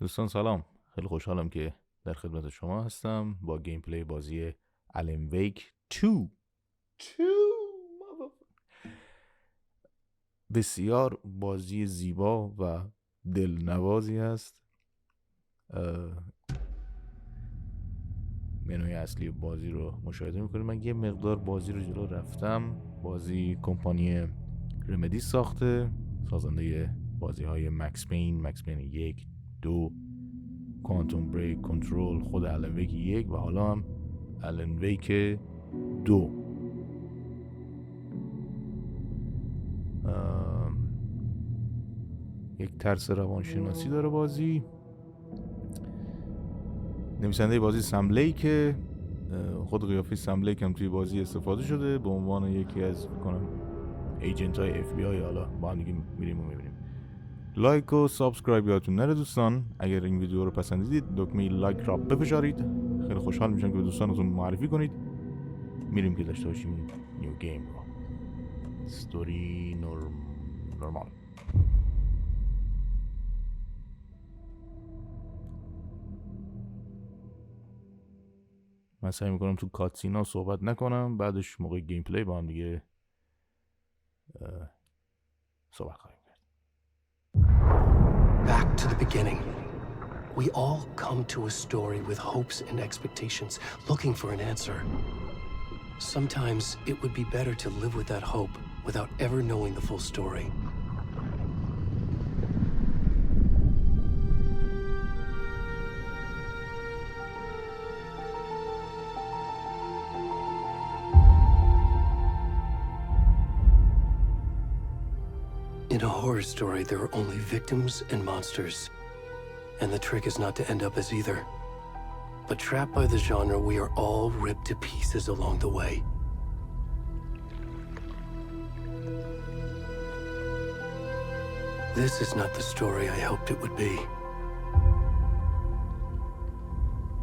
دوستان سلام، خیلی خوشحالم که در خدمت شما هستم با گیم پلی بازی الن ویک 2. بسیار بازی زیبا و دلنوازی است. منوی اصلی بازی رو مشاهده میکنید. من یه مقدار بازی رو جلو رفتم. بازی کمپانی رمدی ساخته، سازنده بازی های مکس پین 1 2 کوانتوم بریک، کنترل، خود الن ویک 1 و حالا هم الن ویک 2. یک ترس روانشناسی داره بازی. نویسنده بازی سم لیک، خود قیافه سم لیک هم توی بازی استفاده شده به عنوان یکی از ایجنت های اف بی آی. حالا با هم دیگه میریم و میبینیم. لایک و سابسکرایب یادتون نره دوستان. اگر این ویدیو رو پسندیدید دکمه لایک را بفشارید. خیلی خوشحال میشم که به دوستانتون معرفی کنید. میریم که داشته باشیم نیو گیم رو. ستوری نورمال. من سعی میکنم تو کاتسینا صحبت نکنم، بعدش موقع گیم پلی با هم دیگه صحبت خواهیم کرد. Back to the beginning. We all come to a story with hopes and expectations, looking for an answer. Sometimes it would be better to live with that hope without ever knowing the full story. In a horror story, there are only victims and monsters. And the trick is not to end up as either. But trapped by the genre, we are all ripped to pieces along the way. This is not the story I hoped it would be.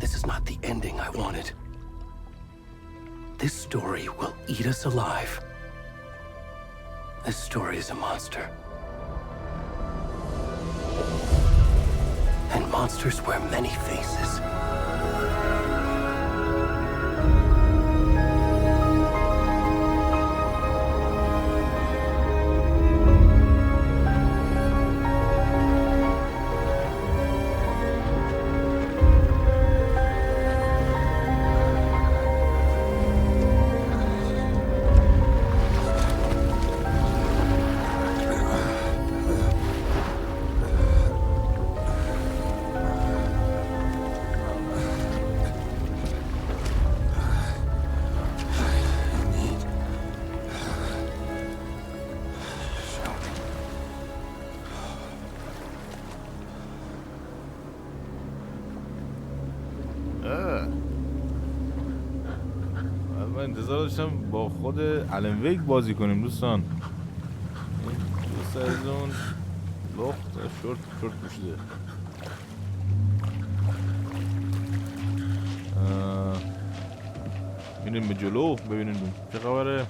This is not the ending I wanted. This story will eat us alive. This story is a monster. And monsters wear many faces. من انتظار داشتم با خود الن ویک بازی کنیم دوستان. دوست از اون لخت شورت پوشیده. میریم به جلو ببینیم چه خبره.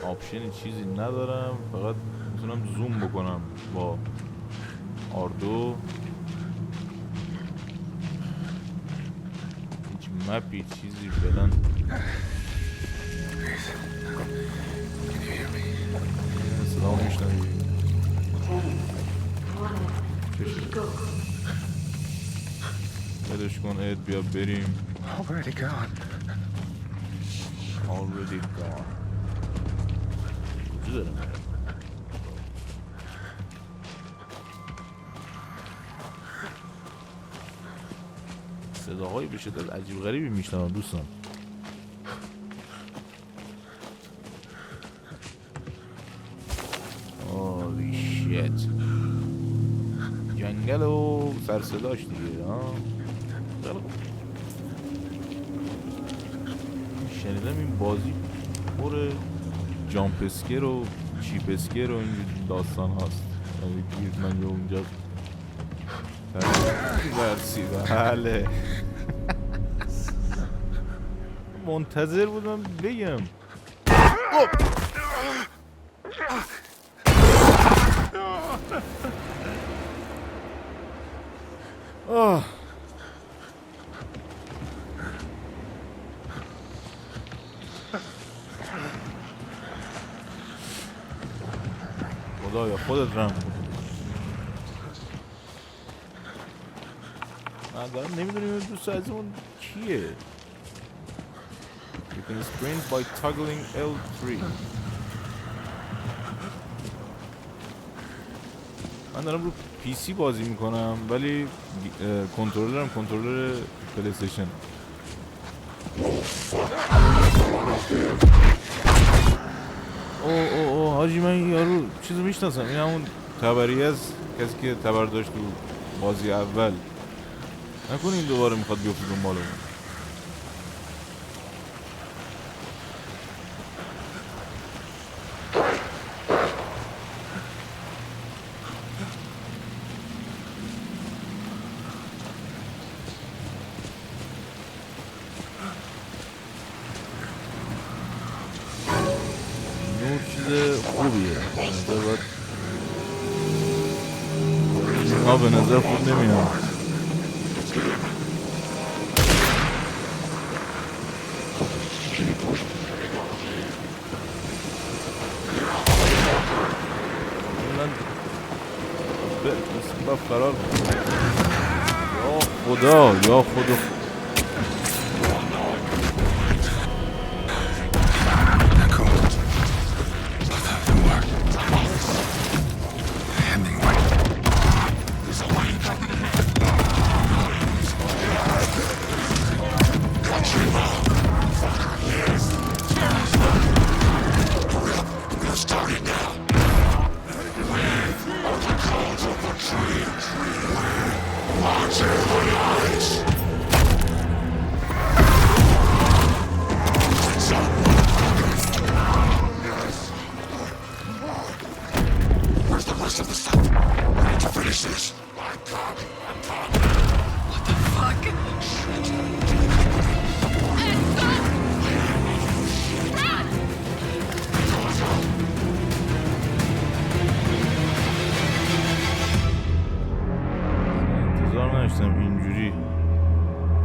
آپشن چیزی ندارم، فقط میتونم زوم بکنم با آردو. مپی چیزی فعلا. سلام میشنوی. بدش کن اد بیا بریم. Already gone. کجا دارم؟ صداهایی به شدت عجیب غریبی میشنوم دوستان. اولی شیت، جنگل و سرصداش دیگه. شنیدم این بازی پر جامپ اسکر و چیپ اسکر و این داستان هاست. من یه اونجا بررسی. بله منتظر بودم بگم. آه. خدایا خودت رم. من دارم نمیدونیم دوست عزیزمون کیه. You can sprint by toggling L3. من دارم رو پی سی بازی میکنم ولی کنترلرم کنترلر پلی استیشن. اوه حاجی من یارو چیزو میشناسم. این همون تبری از کسی که تبر داشت تو بازی اول. نکنه این دوباره میخواد بیفته دنبالمون. نور چیز خوبیه. به نظر خوب نمیاد. من فرار یا خدا اینجوری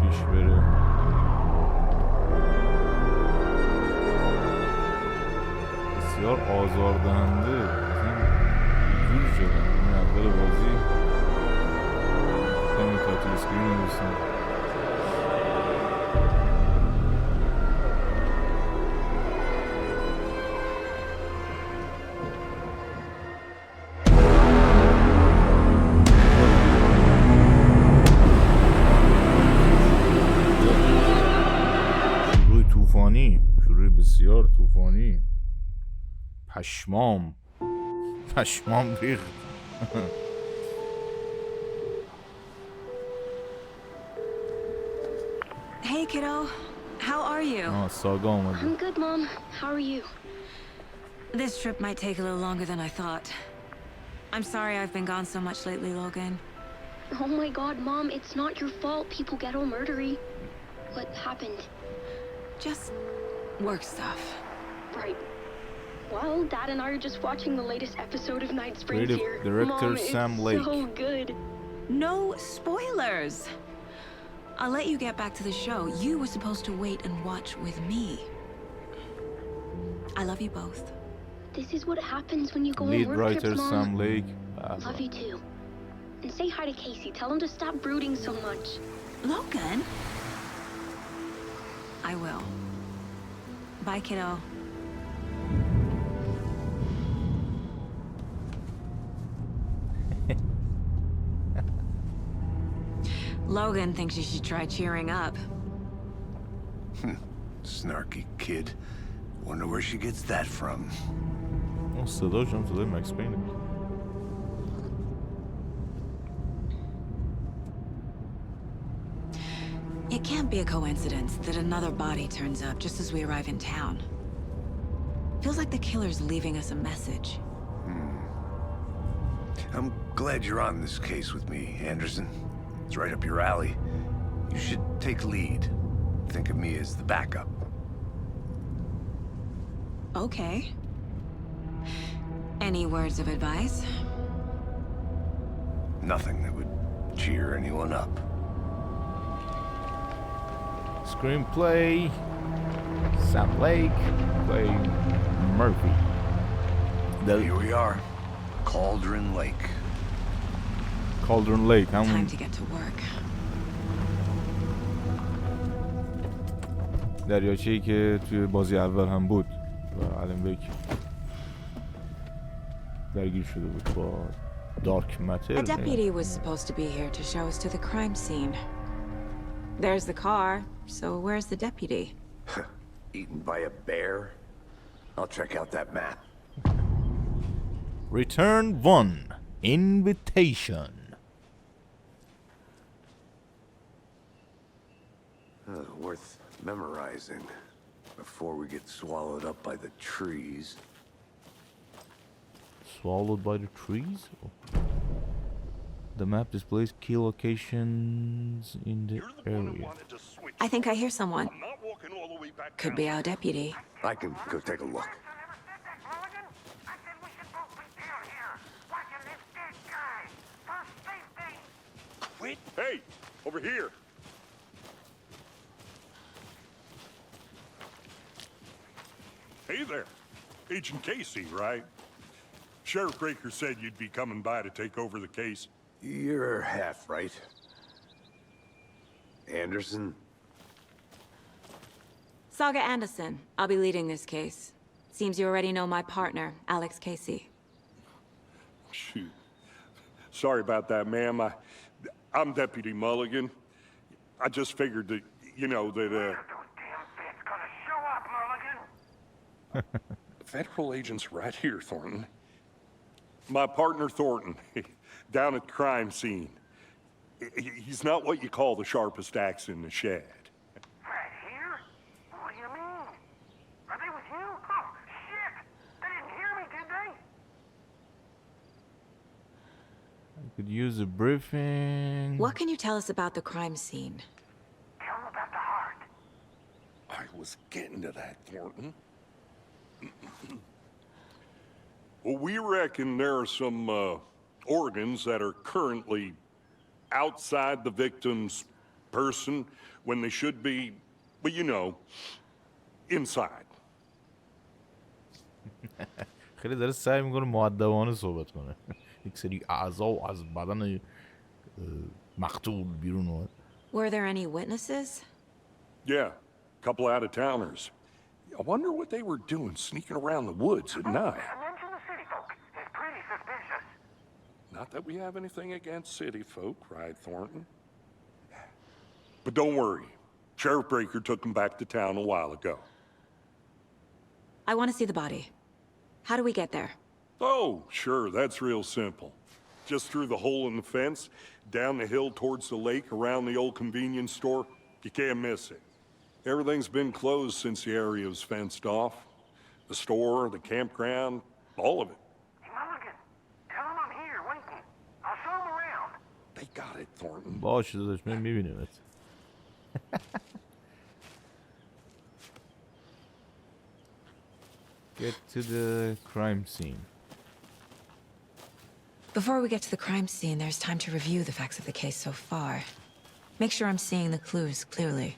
پیش بره. بسیار آزاردهنده. اینجوری شده این اول بازی کنم تایتل اسکرین نویسم. شروع بسیار طوفانی. پشمام ریخت. Hey kiddo, how are you? Saga اومده. I'm good, Mom. How are you? This trip might take a little longer than I thought. I'm sorry I've been gone so much lately, Logan. Oh my God, Mom, it's not your fault. People get all murdery. What happened? Just work stuff. Right. Well, Dad and I are just watching the latest episode of Night Springs Creative here. director Mom, Sam it's Lake. so good. No spoilers. I'll let you get back to the show. You were supposed to wait and watch with me. I love you both. This is what happens when you go on Lead work writer trips, Mom. Sam Lake. Love you too. And say hi to Casey. Tell him to stop brooding so much. Logan? I will. Bye, kiddo. Logan thinks you should try cheering up. Snarky kid. Wonder where she gets that from. صدای مکس پینه. It can't be a coincidence that another body turns up just as we arrive in town. Feels like the killer's leaving us a message. I'm glad you're on this case with me, Anderson. It's right up your alley. You should take lead. Think of me as the backup. Okay. Any words of advice? Nothing that would cheer anyone up. Screenplay Sam Lake playing Murphy. Here we are. Cauldron Lake. Cauldron Lake Time to get to work. دریاچه‌ای که توی بازی اول هم بود و الان بیک درگیر شده بود با دارک ماتر. A deputy was supposed to be here to show us to the crime scene. There's the car, so where's the deputy? Eaten by a bear? I'll check out that map. Return 1. Invitation. Worth memorizing before we get swallowed up by the trees. Swallowed by the trees? The map displays key locations in the area. I think I hear someone. Could be our deputy. I can go take a look. Wait! Hey! Over here! Hey there! Agent Casey, right? Sheriff Breaker said you'd be coming by to take over the case. You're half right. Anderson? Saga Anderson. I'll be leading this case. Seems you already know my partner, Alex Casey. Shoot. Sorry about that, ma'am. I'm Deputy Mulligan. I just figured that, you know, that, Federal agents right here, Thornton. My partner, Thornton, down at the crime scene. He's not what you call the sharpest axe in the shed. Right here? What do you mean? Are they with you? Oh, shit! They didn't hear me, did they? I could use a briefing. What can you tell us about the crime scene? Tell them about the heart. I was getting to that, Thornton. Well, we reckon there are some organs that are currently outside the victim's person when they should be, well, you know, inside. خیلی داره سعی میکنه مؤدبانه صحبت کنه. یک سری اعضا از بدن مقتول بیرون اومد. Were there any witnesses? Yeah, a couple out-of-towners. I wonder what they were doing sneaking around the woods at night. Mention the city folk. It's pretty suspicious. Not that we have anything against city folk, right, Thornton? But don't worry. Sheriff Breaker took them back to town a while ago. I want to see the body. How do we get there? Oh, sure, that's real simple. Just through the hole in the fence, down the hill towards the lake, around the old convenience store. You can't miss it. Everything's been closed since the area was fenced off. The store, the campground, all of it. Hey, Mulligan, tell them I'm here, waiting. I'll show them around. They got it, Thornton. باشه داداش من میبینیمت. Get to the crime scene. Before we get to the crime scene, there's time to review the facts of the case so far. Make sure I'm seeing the clues clearly.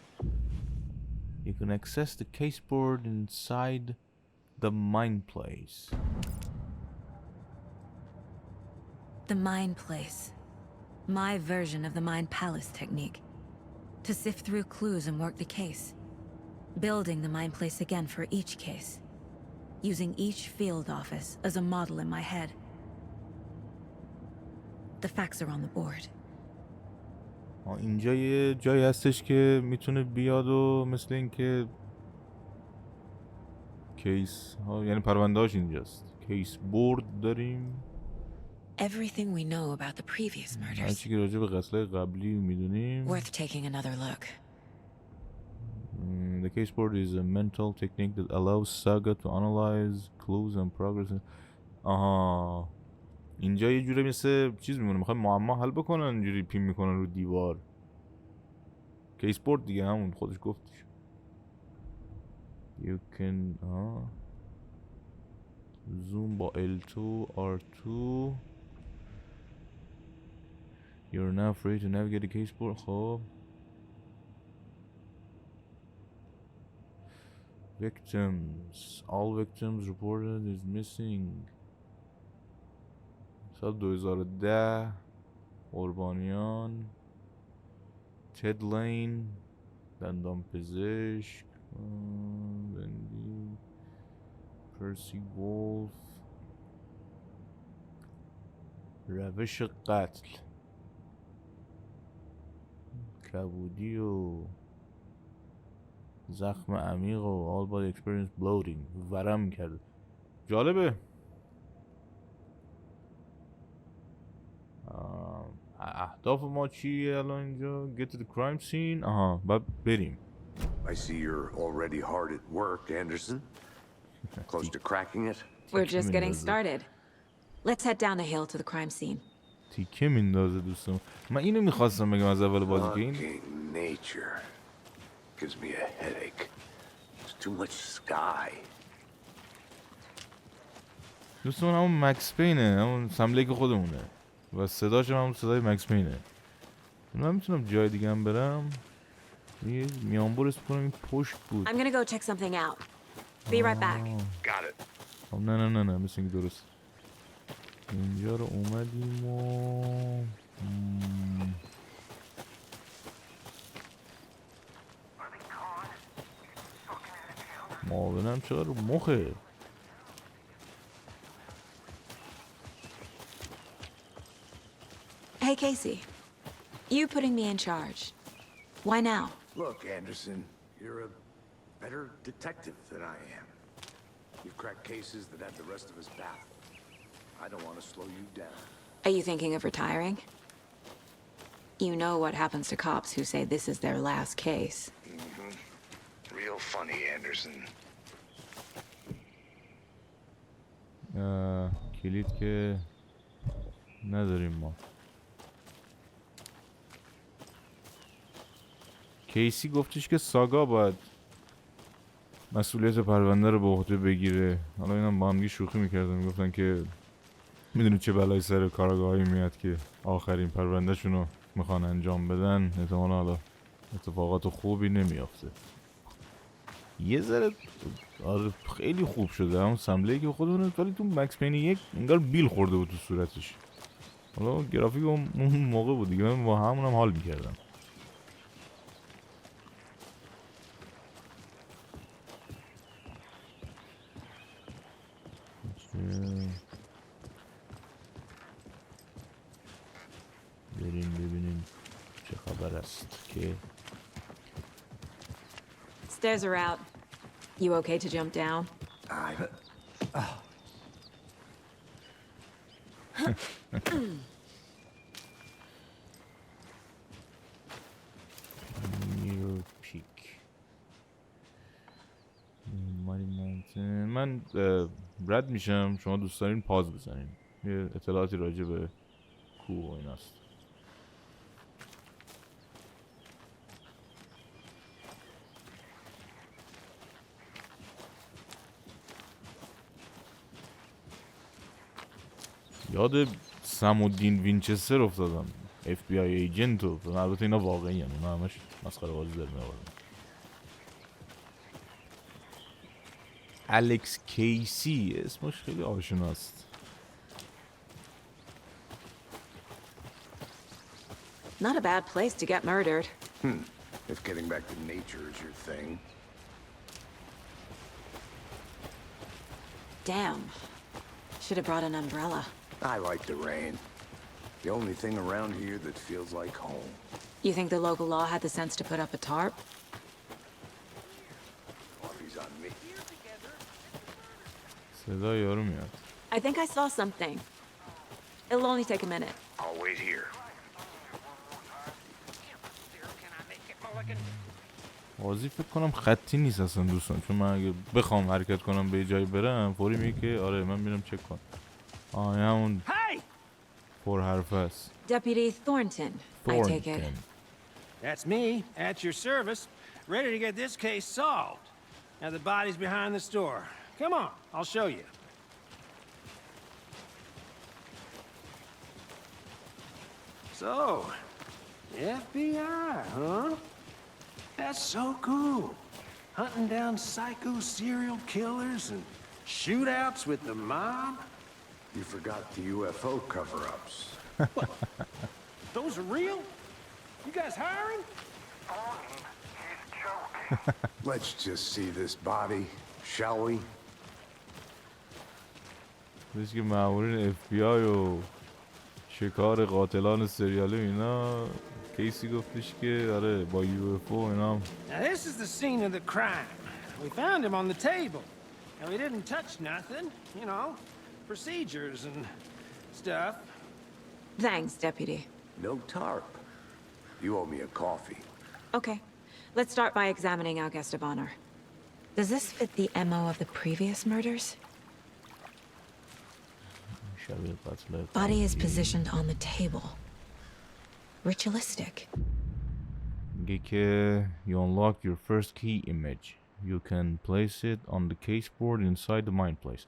You can access the case board inside the mine place. The mine place. My version of the mine palace technique. To sift through clues and work the case. Building the mine place again for each case. Using each field office as a model in my head. The facts are on the board. اینجا یه جایی هستش که میتونه بیاد و مثل این که کیس ها یعنی پرونده هاش اینجاست. کیس بورد داریم. Everything we know about the previous هر murders. چی که راجع به قتل‌های قبلی میدونیم. Worth taking another look. The case board is a mental technique that allows Saga to analyze clues and progress. آها اینجا یه جوری مثل چیز میمونه میخوای معما حل بکنن اینجوری پین میکنن رو دیوار. کیس بورد دیگه همون خودش گفتش. You can zoom با L2 R2 You're now free to navigate the case board. خب victims. All victims reported is missing. سال 2010 قربانیان تد لین دندان پزشک بندی پرسی وولف روش قتل کبودی و زخم عمیق و all body experience bloating ورم کرده. جالبه. اهداف ما چیه الان اینجا؟ Get to the crime scene. آها بعد بریم. I see you're already hard at work, Anderson. Close to cracking it? We're just getting started. Let's head down the hill to the crime scene. تیکه میندازه دوستم. من اینو میخواستم بگم از اول بازی که این Fucking nature gives me a headache. There's too much sky. دوستم همون مکس پینه، همون سملیک خودمونه و صداش همون صدای مکس پینه. من میتونم جای دیگه هم برم. یه میانبور اسم این پشت بود. I'm gonna go check something out. Be right back. Got it. خب نه مثل اینکه درست. اینجا رو اومدیم و معاونم چرا رو مخه. Hey, Casey. You putting me in charge. Why now? Look, Anderson, you're a better detective than I am. You've cracked cases that have the rest of us baffled. I don't want to slow you down. Are you thinking of retiring? You know what happens to cops who say this is their last case. Mm-hmm. Real funny, Anderson. کلید که نداریم ما. کیسی گفتش که ساگا باید مسئولیت پرونده رو به عهده بگیره. حالا اینم با همگی شوخی میکردن، میگفتن که میدونی چه بلایی سر کاراگاهی میاد که آخرین پرونده شونو میخوان انجام بدن، احتمالا حالا اتفاقات خوبی نمیافته. یه ذره آره خیلی خوب شده همون سمله که خودمونه، ولی تو مکس پین یک انگار بیل خورده بود تو صورتش. حالا گرافیک اون موقع بود دیگه، من با همونم حال میکردم. بریم ببینیم چه خبر است که Stairs are out. You okay to jump down? میرو پیک ماری مانتن. من رد میشم، شما دوست دارین پاز بزنین. یه اطلاعاتی راجع به کوه و ایناست. یاد سمودین وینچستر افتادم، FBI ایجنت و البته اینا واقعی هم، اینا همش مسخره بازی در میآوردن. الکس کیسی اسمش خیلی آشناست. Not a bad place to get murdered. If getting back to nature is your thing. Damn. Should have brought an umbrella. I like the rain. The only thing around here that feels like home. You think the local law had the sense to put up a tarp? Coffee's on me. صدا یارو میاد. I think I saw something. It'll only take a minute. I'll wait here. بازی فکر کنم خطی نیست اصلا دوستان، چون من اگه بخوام حرکت کنم به جایی برم فوری میگه که آره من میرم چک کنم. همون پر حرف است. Deputy Thornton, I take it. That's me, at your service, ready to get this case solved. Now the body's behind the store. Come on, I'll show you. So, FBI, huh? That's so cool. Hunting down psycho serial killers and shootouts with the mob. You forgot the UFO cover-ups. Those are real? You guys hiring? He's joking. Let's just see this body, shall we? مثل که مامورین FBI و شکار قاتلان سریالی اینا کیسی گفتش که آره با UFO اینا. Now this is the scene of the crime. We found him on the table. And we didn't touch nothing, you know, procedures and stuff. Thanks, Deputy. No tarp. You owe me a coffee. Okay, let's start by examining our guest of honor. Does this fit the MO of the previous murders? Body is positioned on the table. Ritualistic. میگه که you unlock your first key image. You can place it on the caseboard inside the mind place.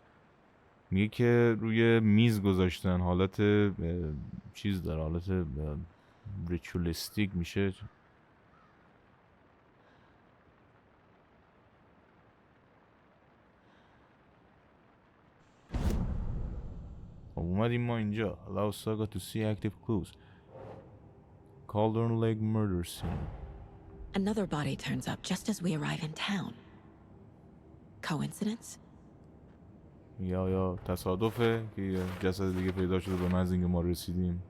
میگه که روی میز گذاشتن حالت چیز داره حالت ریچولیستیک میشه. اومدیم ما اینجا. Allow Saga to see active clues. Kaldron Lake murder scene. Another body turns up just as we arrive in town. Coincidence? یا تصادفه که یه جسد دیگه پیدا شده به محض اینکه ما رسیدیم.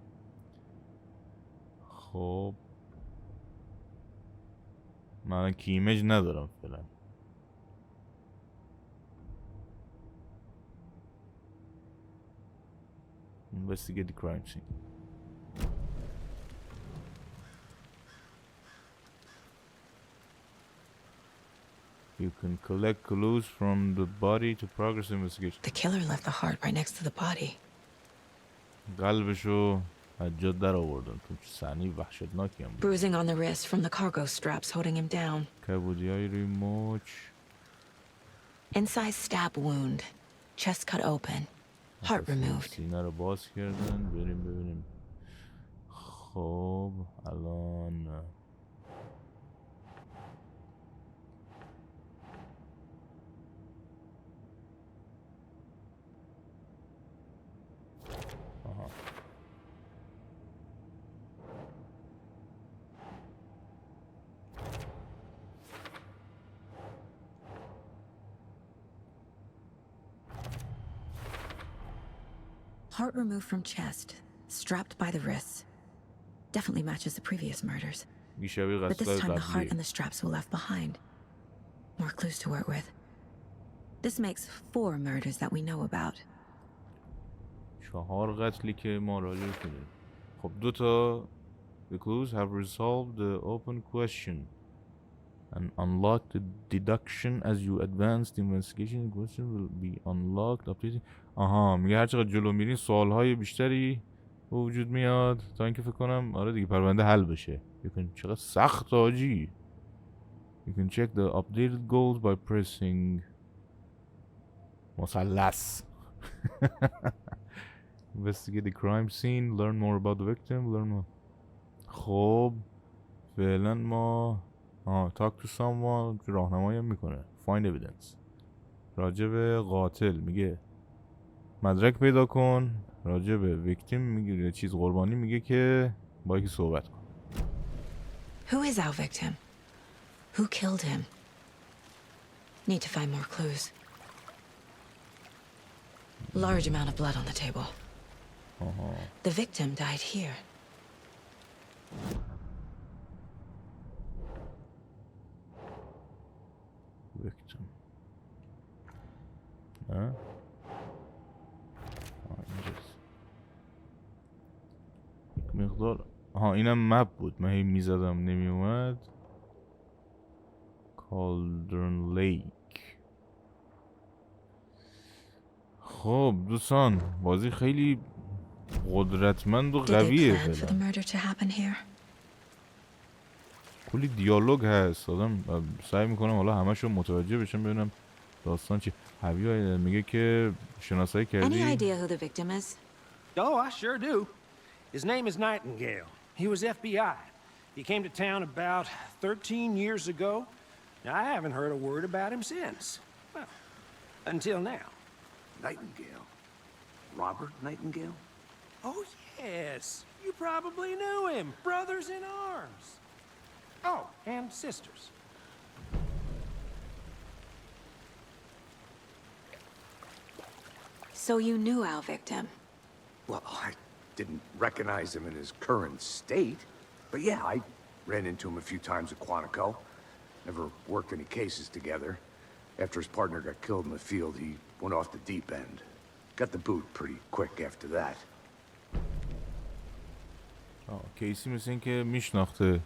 خب من کی ایمیج ندارم فعلا. Investigate the crime scene. You can collect clues from the body to progress investigation. The killer left the heart right next to the body. قلبشو از جا در آوردن. تو صحنه وحشتناکی هم بود. Bruising on the wrist from the cargo straps holding him down. کبودی‌های روی مچ. Inside stab wound. Chest cut open. Heart removed. سینه رو باز کردن. بریم ببینیم. خب الان Heart removed from chest, strapped by the wrists. Definitely matches the previous murders. But this time the heart and the straps were left behind. More clues to work with. This makes 4 murders that we know about. 4 قتلی که ما راجع کنیم. خب 2 تا the clues have resolved the open question and unlocked the deduction as you advance the investigation. The question will be unlocked updating. آها میگه هر چقدر جلو میرین سوالهای بیشتری به وجود میاد تا اینکه فکر کنم آره دیگه پرونده حل بشه. چقدر سخت آجی. You can check the updated goals by pressing مثلث. Investigate the crime scene, learn more about the victim, learn more. خب فعلا ما talk to someone راهنمایی هم میکنه. Find evidence. راجع به قاتل میگه مدرک پیدا کن. راجع به ویکتیم میگه چیز قربانی میگه که با یکی صحبت کن. Who is our victim? Who killed him? Need to find more clues. Large amount of blood on the table. The victim died here. Victim. مقدار اینم مپ بود من هی میزدم نمی اومد. کالدرون لیک. خب دوستان بازی خیلی قدرتمند و قویه. کلی دیالوگ هست. آدم سعی میکنم حالا همشو متوجه بشم ببینم داستان چی. حبیب میگه که شناسایی کردی. Any idea who the victim is? Oh, I sure do. His name is Nightingale. He was FBI. He came to town about 13 years ago. Now, I haven't heard a word about him since. Well, until now. Nightingale? Robert Nightingale? Oh, yes. You probably knew him. Brothers in arms. Oh, and sisters. So you knew our victim? Well, I didn't recognize him in his current state. But yeah, I ran into him a few times at Quantico. Never worked any cases together. After his partner got killed in the field, he went off the deep end. Got the boot pretty quick after that. کیسی مثل این که میشناخته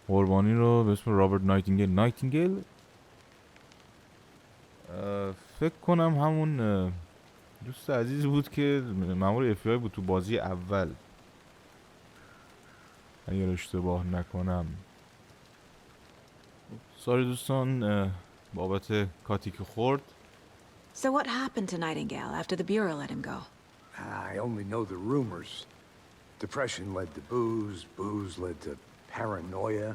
قربانی رو به اسم رابرت نایتینگیل. نایتینگیل فکر کنم همون دوست عزیزی بود که مامور FBI بود تو بازی اول، اگر اشتباه نکنم. ساری دوستان بابت کاتی که خورد. So what happened to Nightingale after the Bureau let him go? I only know the rumors. Depression led to booze, booze led to paranoia.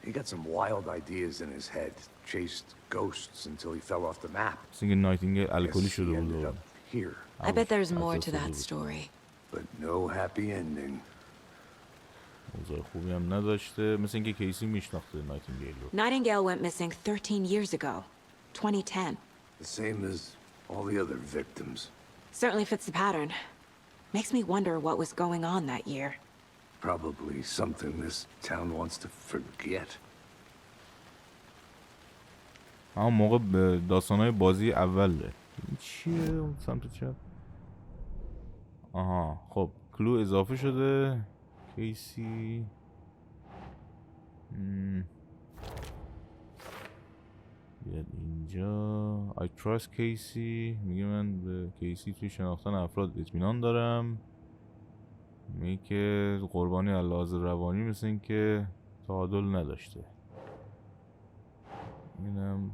He got some wild ideas in his head, chased ghosts until he fell off the map. سینگ نایتینگیل الکلی Guess he شده ended بود. up here, I bet there's more to that story. but no happy ending. اوضاع خوبی هم نداشته. مثل اینکه کیسی میشناخته نایتینگیل رو. Nightingale went missing 13 years ago, 2010. The same as all the other victims. Certainly fits the pattern. Makes me wonder what was going on that year. Probably something this town wants to forget. همون موقع به داستانهای بازی اوله. این چیه اون سمت چپ؟ آها خب کلو اضافه شده. کیسی بیاد اینجا. I trust کیسی. میگه من به کیسی توی شناختن افراد اطمینان دارم. میگه که قربانی علاوه روانی مثل این که تعادل نداشته. اینم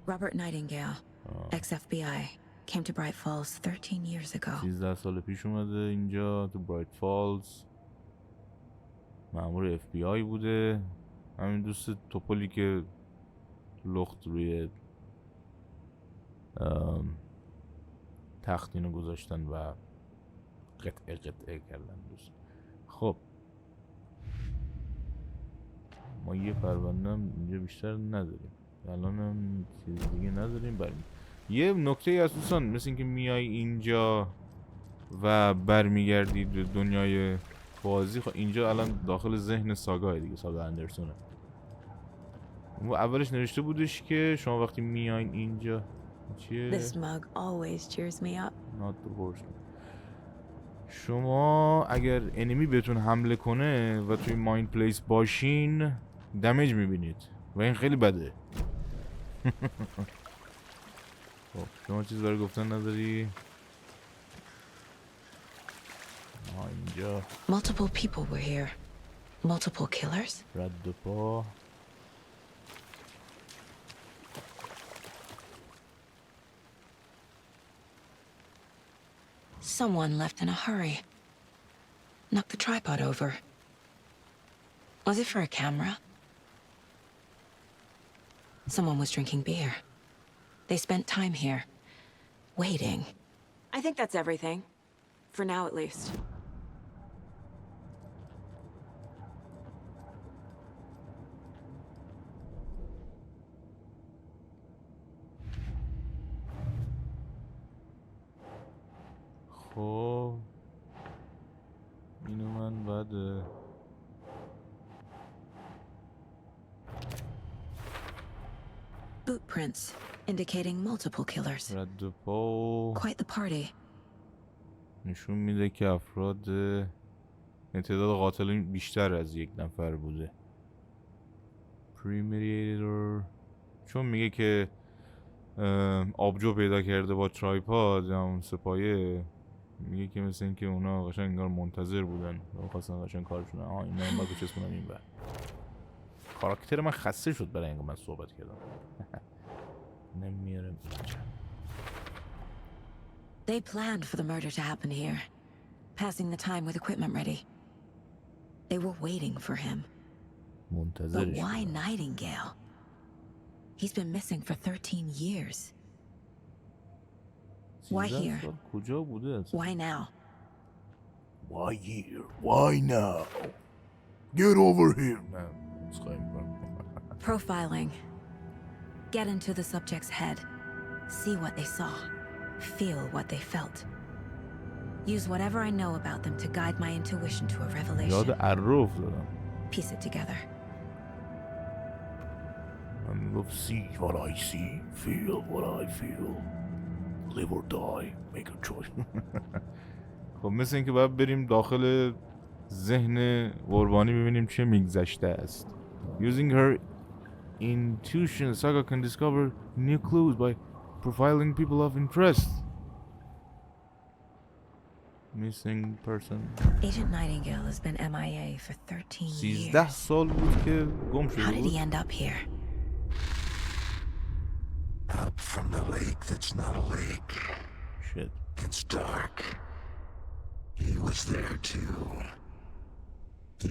Robert Nightingale, ex-FBI, came to Bright Falls 13 years ago. 13 سال پیش اومده اینجا تو برایت فالز. مامور FBI بوده. همین دوست توپلی که لخت روی تخت اینو گذاشتن و قطعه کردن دوست. خب ما یه پرونده هم اینجا بیشتر نداریم. الان هم چیز دیگه نداریم. بریم یه نکته ای از دوستان، مثل اینکه میای اینجا و برمیگردید به دنیای بازی. خب اینجا الان داخل ذهن ساگا دیگه، ساگا اندرسونه. و اولش نوشته بودش که شما وقتی میاین اینجا چیه؟ This mug always cheers me up. Not the worst. شما اگر انمی بهتون حمله کنه و توی ماین پلیس باشین دمیج میبینید و این خیلی بده. خب شما چیز برای گفتن نداری؟ اینجا Multiple people were here. Multiple killers? رد پا. Someone left in a hurry. Knocked the tripod over. Was it for a camera? Someone was drinking beer. They spent time here, waiting. I think that's everything. For now, at least. خب اینو من بعد Boot prints indicating multiple killers. رد پا Quite the party. نشون میده که افراد تعداد قاتلین بیشتر از یک نفر بوده. Premeditator چون میگه که آبجو پیدا کرده با ترایپاد یا اون سپایه، میگه که مثل این که اونا قشنگ انگار منتظر بودن و خواستن قشنگ کارشون. اینا هم باید بچسبونم این بر. کاراکتر من خسته شد برای اینکه من صحبت کردم. نمیارم اینجا. They planned for the murder to happen here, passing the time with equipment ready. They were waiting for him. But منتظرش why بودن. Nightingale? He's been missing for 13 years. Why 13 here? سال کجا بوده اصلا؟ Why now? Why here? Why now? Get over here. نه مسخره میکنم. Profiling. Get into the subject's head. See what they saw. Feel what they felt. Use whatever I know about them to guide my intuition to a یاد revelation. عراف دادم. Piece it together. من گفت see what I see, feel what I feel, live or die, make a choice. خب مثل اینکه باید بریم داخل ذهن قربانی ببینیم چه میگذشته است. Using her intuition, Saga can discover new clues by profiling people of interest. Missing person. Agent Nightingale has been MIA for 13 13 years. سال بود که گم شده How did بود. he end up here? Up from the lake that's not a lake. Shit. It's dark. He was there too.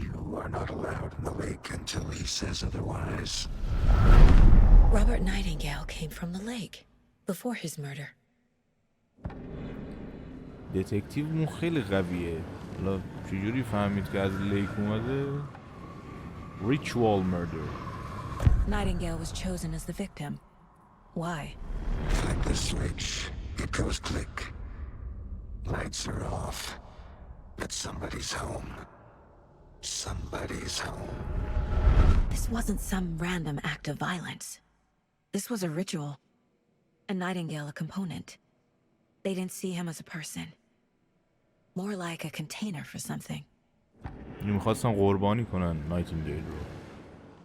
You are not allowed in the lake until he says otherwise. Robert Nightingale came from the lake before his murder. دتکتیومون خیلی قویه. حالا چجوری فهمید که از لیک اومده؟ Ritual murder. Nightingale was chosen as the victim. Why? Like the switch, it goes click. Lights are off. But somebody's home. Somebody's home. This wasn't some random act of violence. This was a ritual. And Nightingale a component. They didn't see him as a person. More like a container for something. اینو میخواستن قربانی کنن نایتینگیل رو.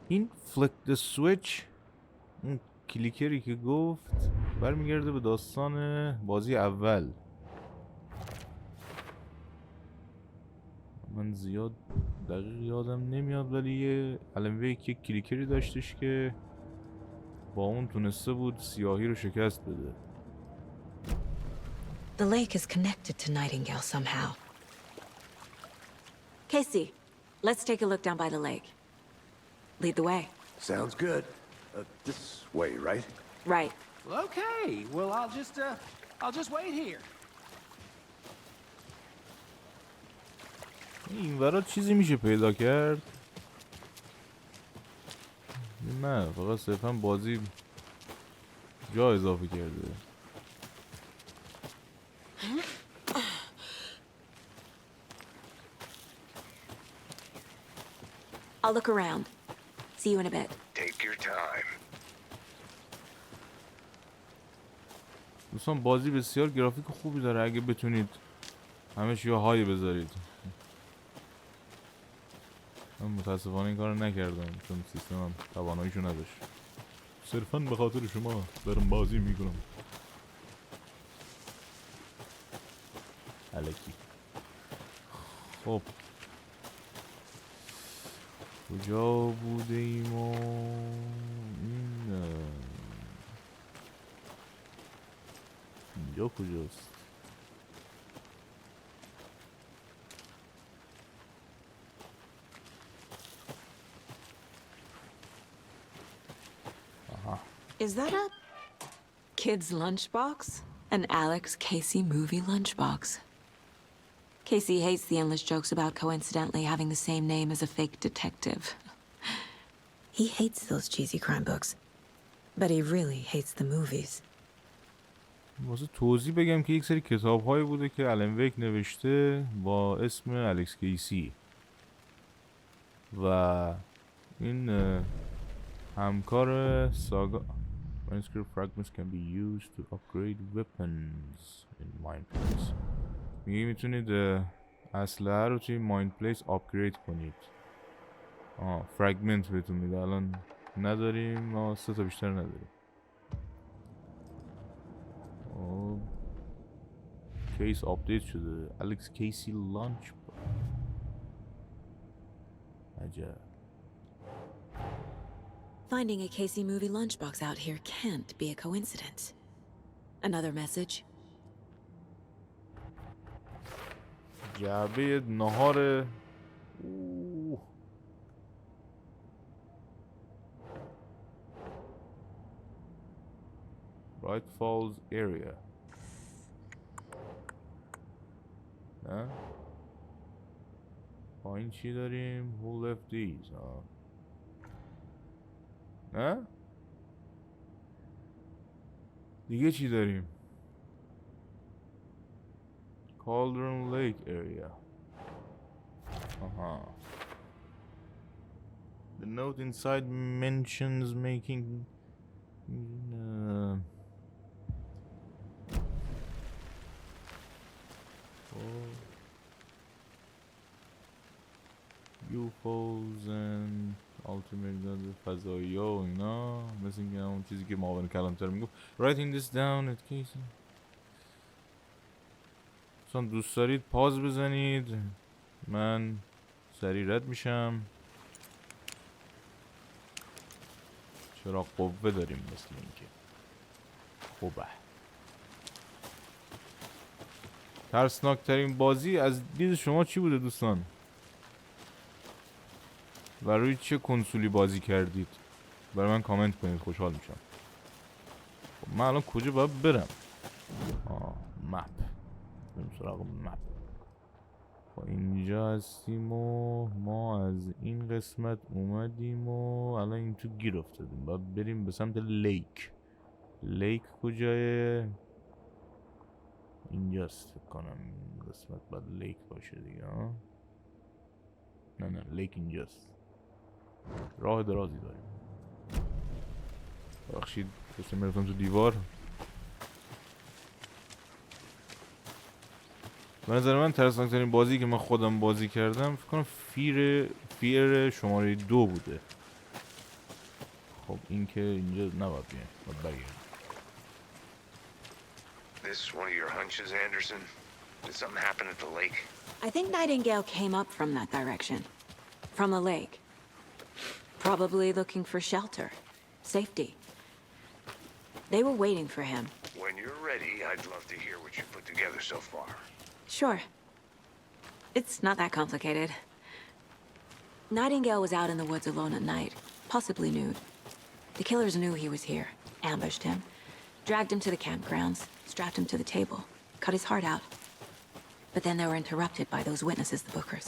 این فلیک د سویچ، اون کلیکری که گفت، برمیگرده به داستان بازی اول. من زیاد دقیق یادم نمیاد، ولی یه الان ویک یک کلیکری داشتش که با اون تونسته بود سیاهی رو شکست بده. The lake is connected to Nightingale somehow. Casey, let's take a look down by the lake. Lead the way. Sounds good. This way, right? Right. Well, okay. Well, I'll just wait here. این ورا چیزی میشه پیدا کرد؟ نه، فقط صرفا بازی جا اضافه کرده. I'll look around. See you in a bit. Take your time. دوستان بازی بسیار گرافیک خوبی داره، اگه بتونید همه چی های بذارید. من متاسفانه این کارو نکردم چون سیستمم تواناییشو نداشت. صرفا به خاطر شما دارم بازی میکنم. الکی. خب کجا بوده ایم و اینجا کجاست؟ Is that a kid's lunchbox? An Alex Casey movie lunchbox. Casey hates the endless jokes about coincidentally having the same name as a fake detective. He hates those cheesy crime books, but he really hates the movies. واسه توضیح بگم که یک سری کتاب هایی بوده که الن ویک نوشته با اسم الکس کیسی و این همکار ساگا. Manuscript fragments can be used to upgrade weapons in Mind Place. میگه میتونید اسلحه رو توی مایند پلیس آپگرید کنید. فرگمنت بهتون میده. الان نداریم، ما 3 تا بیشتر نداریم. کیس آپدیت شده. الکس کیسی لانچ. عجب. Finding a Casey movie lunchbox out here can't be a coincidence. Another message. جعبه نهار. اوه. Bright Falls area. نه پایین چی داریم؟ Who left these؟ نه دیگه چی داریم؟ کالدرون لیک area. آها. The note inside mentions making UFOs and ultimate فضایی ها و اینا، مثل اینکه اون چیزی که مامورین کلانتر میگفت. Writing this down at Keysi. چون دوست دارید پاز بزنید، من سریع رد میشم. چرا قوه داریم مثل اینکه. خوبه. ترسناک ترین بازی از دید شما چی بوده دوستان؟ و روی چه کنسولی بازی کردید؟ برای من کامنت کنید، خوشحال میشم. خب من الان کجا باید برم؟ مپ. بریم سراغ مپ. خب اینجا هستیم و ما از این قسمت اومدیم و الان این تو گیر افتادیم. باید بریم به سمت لیک. لیک کجایه؟ اینجاست فکر کنم. این قسمت باید لیک باشه دیگه. نه لیک اینجاست. راه درازی داریم. بخشید داشتم میرفتم تو دیوار. به نظر من ترسناک ترین بازی که من خودم بازی کردم فکر کنم فیر شماره 2 بوده. خب این که اینجا نباید بیایم، باید برگردیم. This one of your hunches, Anderson? Did something happen at the lake? I think Nightingale came up from that direction. From the lake. Probably looking for shelter. Safety. They were waiting for him. When you're ready, I'd love to hear what you put together so far. Sure. It's not that complicated. Nightingale was out in the woods alone at night, possibly nude. The killers knew he was here, ambushed him, dragged him to the campgrounds, strapped him to the table, cut his heart out. But then they were interrupted by those witnesses, the Bookers.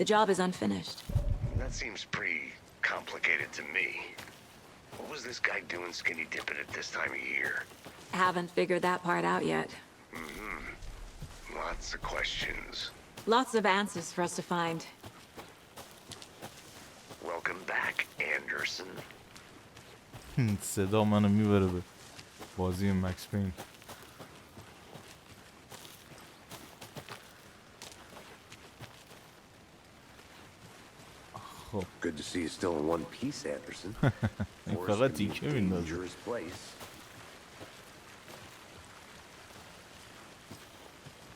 The job is unfinished. That seems pretty complicated to me. What was this guy doing skinny dipping at this time of year? Haven't figured that part out yet. Lots of questions. Lots of answers for us to find. Welcome back, Anderson. صدا منو میبره به بازی مکس پین. خب Good to see you still in one piece, Anderson. این فقط تیکه میندازه. Dangerous place.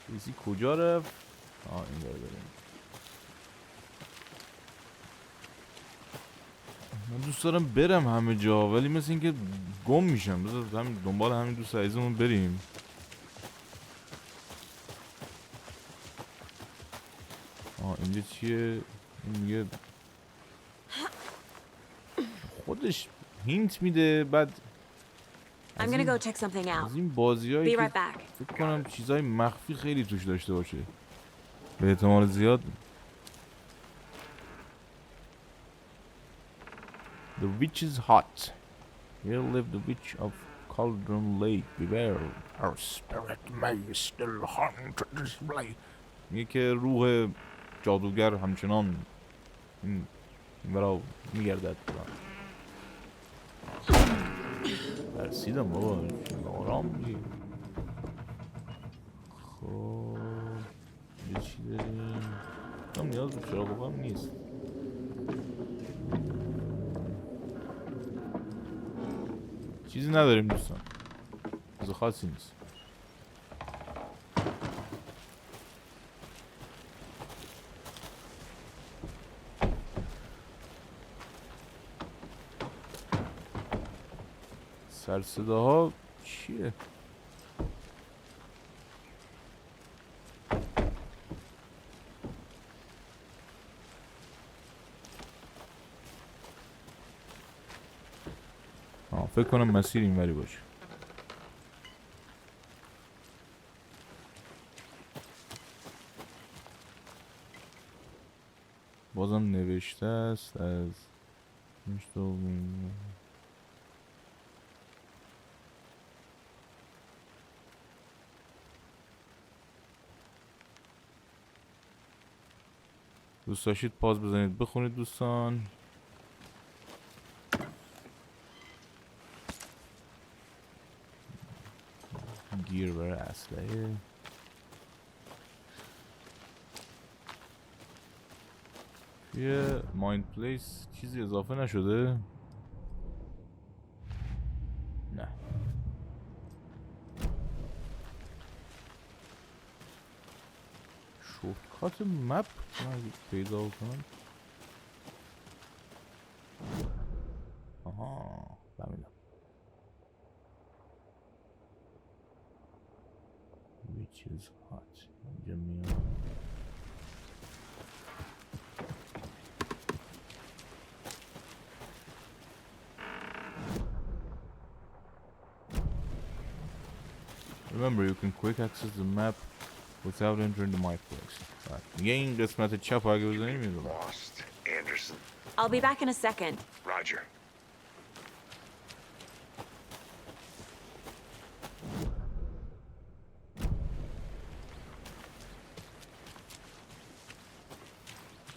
کیسی کجا رفت؟ این داره بریم. من دوست دارم برم همه جا ولی مثل اینکه گم میشم. بذار همین دنبال همین دوست عزیزمون بریم. اینجا چیه؟ این میگه خودش هینت میده. بعد I'm gonna go check something out. از این بازیایی Be که right back. فکر کنم چیزای مخفی خیلی توش داشته باشه به احتمال زیاد. The witch is hot. Here live the witch of Cauldron Lake. Beware, our spirit may still haunt this place. میگه که روح جادوگر همچنان این برا میگردد. ترسیدم بابا. آرام بگی. خب یه چی داریم؟ هم نیاز به چراغ هم نیست. چیزی نداریم دوستان. چیز خاصی نیست. سرصداها چیه؟ فکر کنم مسیر اینوری باشه. بازم نوشته است از دوست داشتید پاز بزنید بخونید دوستان. گیر برای اسلحه. توی مایند پلیس چیزی اضافه نشده؟ نه. شورتکات مپ پیدا کنم. آها فهمیدم. which is hot. اینجا میام. Remember, you can quick access the map without entering the MyPlex. میگه این قسمت چپ اگه بزنی میدونم. Lost. Anderson. I'll be back in a second. Roger.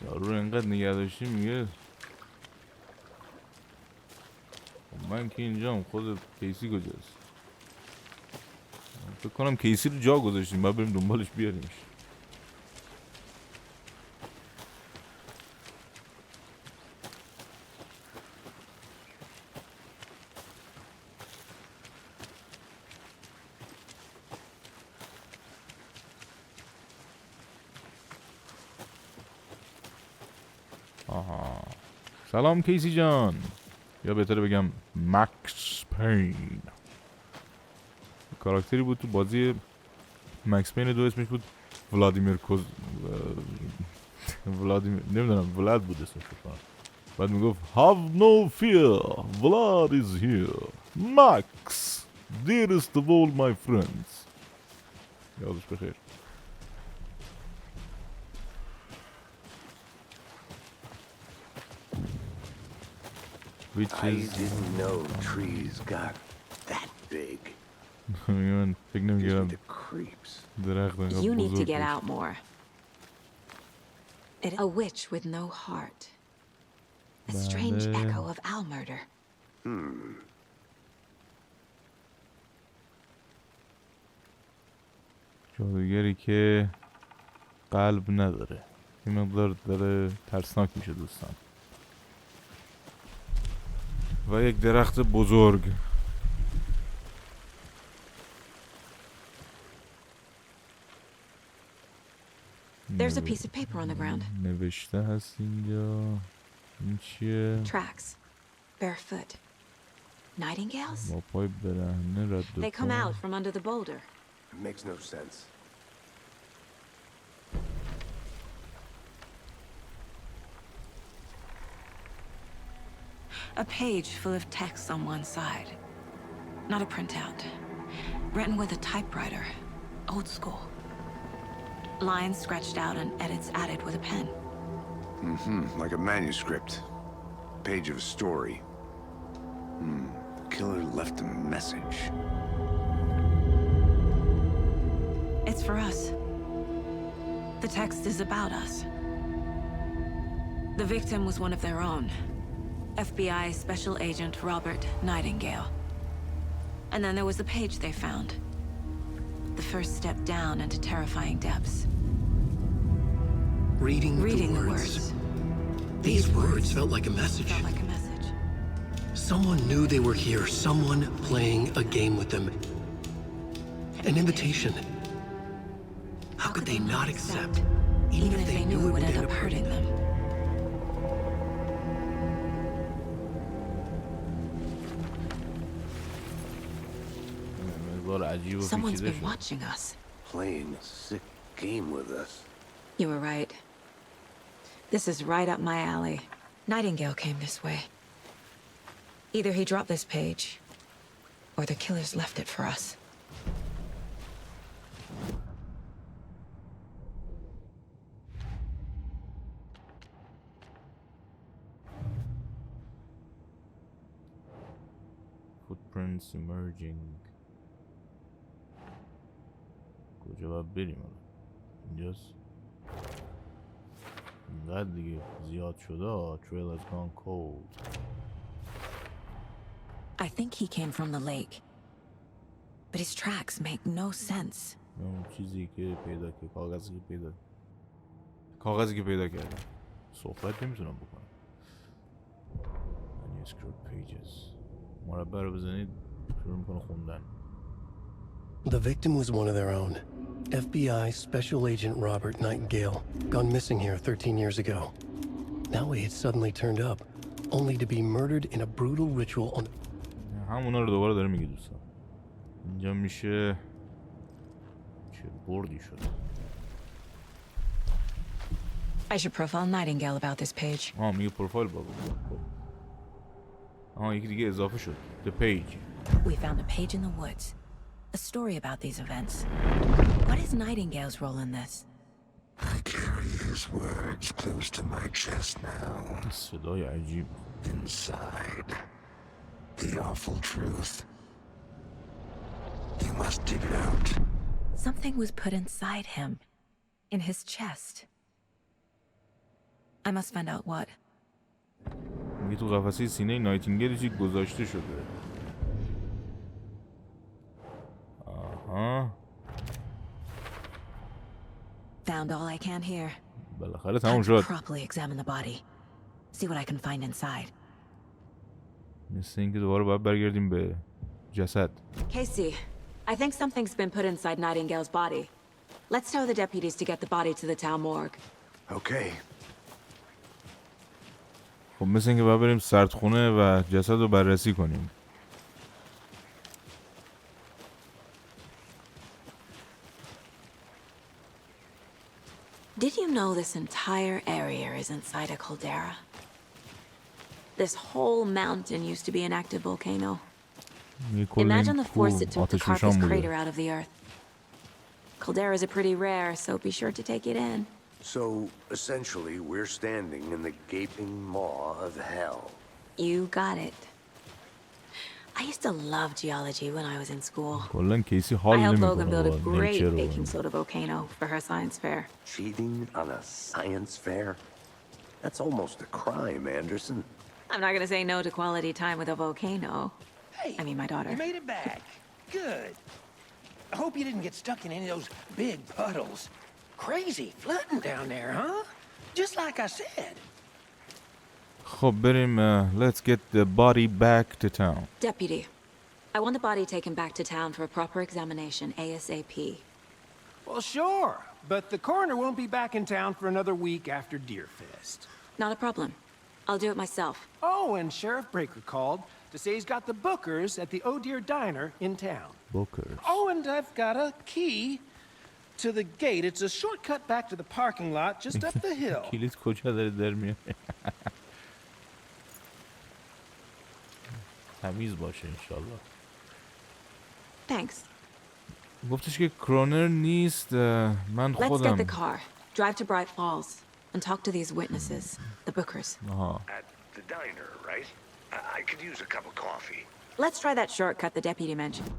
یارو رو اینقدر نگه داشتی میگه من که اینجام خود کیسی کجاست؟ فکر کنم کیسی رو جا گذاشتیم باید بریم دنبالش بیاریمش. آها سلام کیسی جان، یا بهتره بگم مکس پین. کاراکتری بود تو بازی مکس پین 2 اسمش بود ولادیمیر ولادیمیر نمیدونم ولاد بود اسمش فکر. بعد میگفت have no fear Vlad is here Max dearest of all my friends. یادش بخیر. I didn't know trees got that big. من فکر نمی‌کردم درخت انقدر You need to بزرگ get باشه. out more. A witch with no heart. A strange echo of owl murder. جادوگری که قلب نداره. این مقدار داره ترسناک میشه دوستان. و یک درخت بزرگ. There's a piece of paper on the ground. نوشته هست اینجا. این چیه؟ Tracks. Barefoot. Nightingales? با پای برهنه رد They come out from under the boulder. It makes no sense. A page full of text on one side. Not a printout. Written with a typewriter. Old school. Lines scratched out and edits added with a pen. Like a manuscript. Page of a story. The killer left a message. It's for us. The text is about us. The victim was one of their own. FBI Special Agent Robert Nightingale. And then there was the page they found. The first step down into terrifying depths. Reading the words. These words felt like a message. Felt like a message. Someone knew they were here. Someone playing a game with them. An invitation. How could they not accept? Even if they knew it would end up hurting them. Someone's been watching us. Playing a sick game with us. You were right. This is right up my alley. Nightingale came this way. Either he dropped this page, or the killers left it for us. Footprints emerging. کجا باید بریم الان؟ اینجاست. اینقدر دیگه زیاد شده. Trail has gone cold. I think he came from the lake. But his tracks make no sense. اون چیزی که پیدا که کاغذی که پیدا کردم. صحبت نمیتونم بکنم. Manuscript pages. مربع رو بزنید شروع میکنه خوندن. The victim was one of their own. FBI Special Agent Robert Nightingale, gone missing here 13 years ago. Now he had suddenly turned up, only to be murdered in a brutal ritual on... همونا رو دوباره داره میگه دوستان. اینجا میشه چه بردی شد. I should profile Nightingale about this page. میگه پروفایل یکی دیگه اضافه شد. The page. We found a page in the woods. A story about these events. What is Nightingale's role in this? I carry his words close to my chest now. صدای عجیب. Inside. The awful truth. You must dig it out. Something was put inside him. In his chest. I must find out what. میگه تو قفسه سینه نایتینگیل چیزی گذاشته شده. Found all I can here. بالاخره تموم شد. Properly examine the body. See what I can find inside. مثل اینکه دوباره باید برگردیم به جسد. Casey, I think something's been put inside Nightingale's body. Let's tell the deputies to get the body to the town morgue. Okay. خب مثل اینکه باید بریم سردخونه و جسد رو بررسی کنیم. Did you know this entire area is inside a caldera? This whole mountain used to be an active volcano. Imagine the force it took to carve this crater out of the earth. Calderas are pretty rare, so be sure to take it in. So, essentially, we're standing in the gaping maw of hell. You got it. I used to love geology when I was in school. I helped Logan build a great baking soda volcano for her science fair. Cheating on a science fair? That's almost a crime, Anderson. I'm not gonna say no to quality time with a volcano. Hey, I mean my daughter. You made it back. Good. I hope you didn't get stuck in any of those big puddles. Crazy flooding down there, huh? Just like I said. خب بریم. Let's get the body back to town. Deputy, I want the body taken back to town for a proper examination ASAP. Well, sure, but the coroner won't be back in town for another week after Deerfest. Not a problem. I'll do it myself. Oh, and Sheriff Breaker called to say he's got the Bookers at the Oh Dear Diner in town. Bookers. Oh, and I've got a key to the gate. It's a shortcut back to the parking lot just up the hill. کلید کجا داره در میاد؟ تمیز باشه انشالله. Thanks. گفتش که کرونر نیست. من Let's خودم. get the car. Drive to Bright Falls and talk to these witnesses, the Bookers. At the diner, right? I could use a cup of coffee. Let's try that shortcut the deputy mentioned.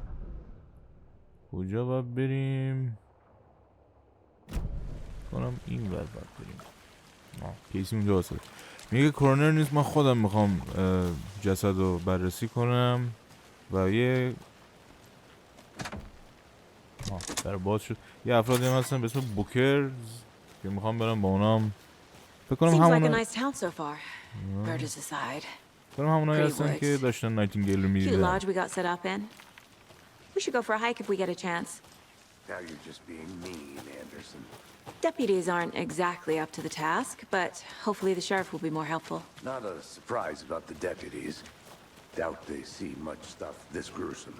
کجا باید بریم؟ کنم این باید بریم. کیسی اونجا واسه. میگه کرونر نیست. من خودم میخوام جسد رو بررسی کنم و یه در باز شد. یه افرادی هم هستن به اسم بوکرز که میخوام برم با اونام فکر کنم همونایی هستن که داشتن نایتینگیل رو میدیدن. We should go for a hike if we get a chance. Now you're just being mean, Anderson. Deputies aren't exactly up to the task, but hopefully the sheriff will be more helpful. Not a surprise about the deputies. Doubt they see much stuff this gruesome.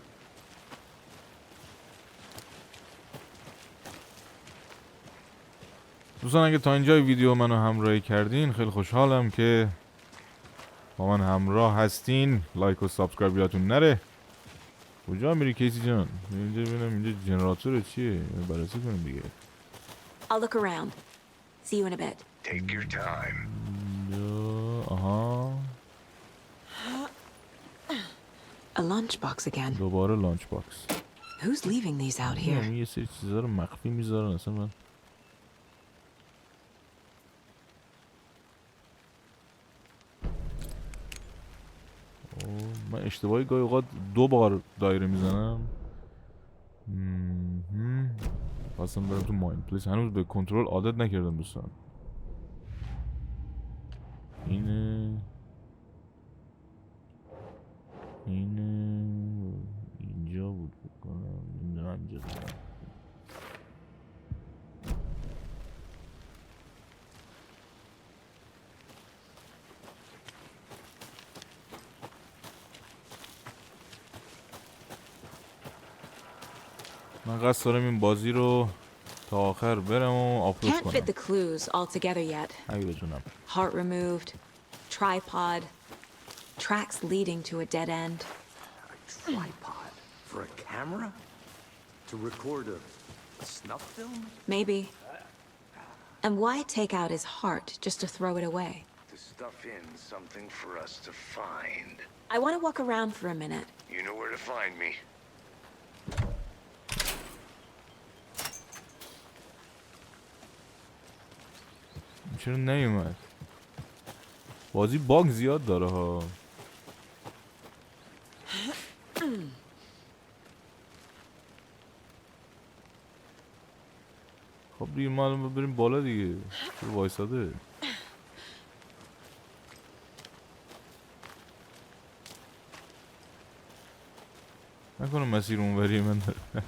دوستان اگه تا اینجای ویدیو منو همراهی کردین خیلی خوشحالم که با من همراه هستین. لایک و سابسکرایب یادتون نره. کجا میری کیسی جان؟ اینجا ببینم اینجا جنراتور چیه؟ بررسی کنیم دیگه. I'll look around. See you in a bit. Take your time. اینجا آها A lunchbox again. دوباره لانچ باکس. Who's leaving these out here? همین یه سری چیزا رو مخفی میذارن اصلا من اشتباهی گاهی اوقات 2 بار دایره میزنم. خواستم برم تو ماین پلیس. هنوز به کنترل عادت نکردم دوستان. اینه اینجا بود بکنم. نمیدونم اینجا دارم. من قصد دارم این بازی رو تا آخر برم و آپلود Can't fit the کنم. clues all together yet. اگه بتونم. Heart removed, tripod, tracks leading to a dead end. A tripod for a camera? To record a snuff film? Maybe. And why take out his heart just to throw it away? To stuff in something for us to find. I want to walk around for a minute. You know where to find me. چرا نیومد؟ بازی باگ زیاد داره ها. خب دیگه ما الان بریم بالا دیگه. چرا وایساده؟ نکنم مسیر اونوری من داره.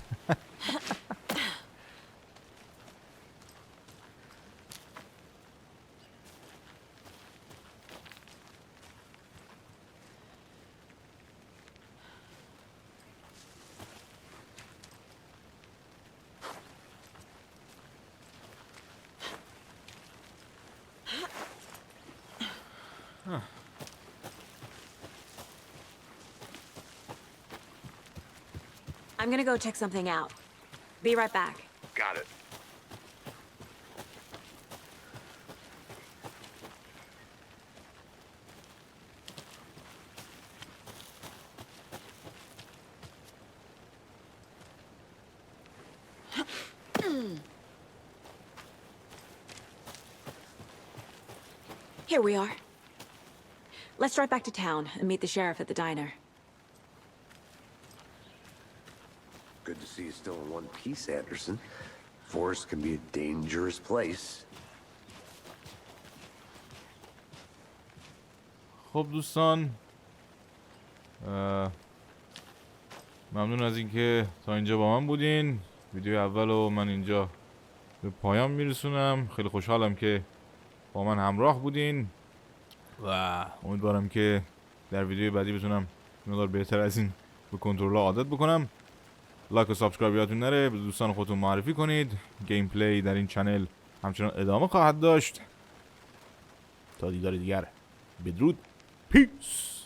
I'm gonna go check something out. Be right back. Got it. Here we are. Let's drive back to town and meet the sheriff at the diner. Good to see you still in one piece, Anderson. Forest can be a dangerous place. خب دوستان ممنون از اینکه تا اینجا با من بودین. ویدیو اول رو من اینجا به پایان میرسونم. خیلی خوشحالم که با من همراه بودین و امیدوارم که در ویدیو بعدی بتونم مقدار بهتر از این به کنترل عادت بکنم. لایک و سابسکرایب یادتون نره. به دوستان خودتون معرفی کنید. گیم پلی در این چنل همچنان ادامه خواهد داشت. تا دیدار دیگر بدرود. پیس.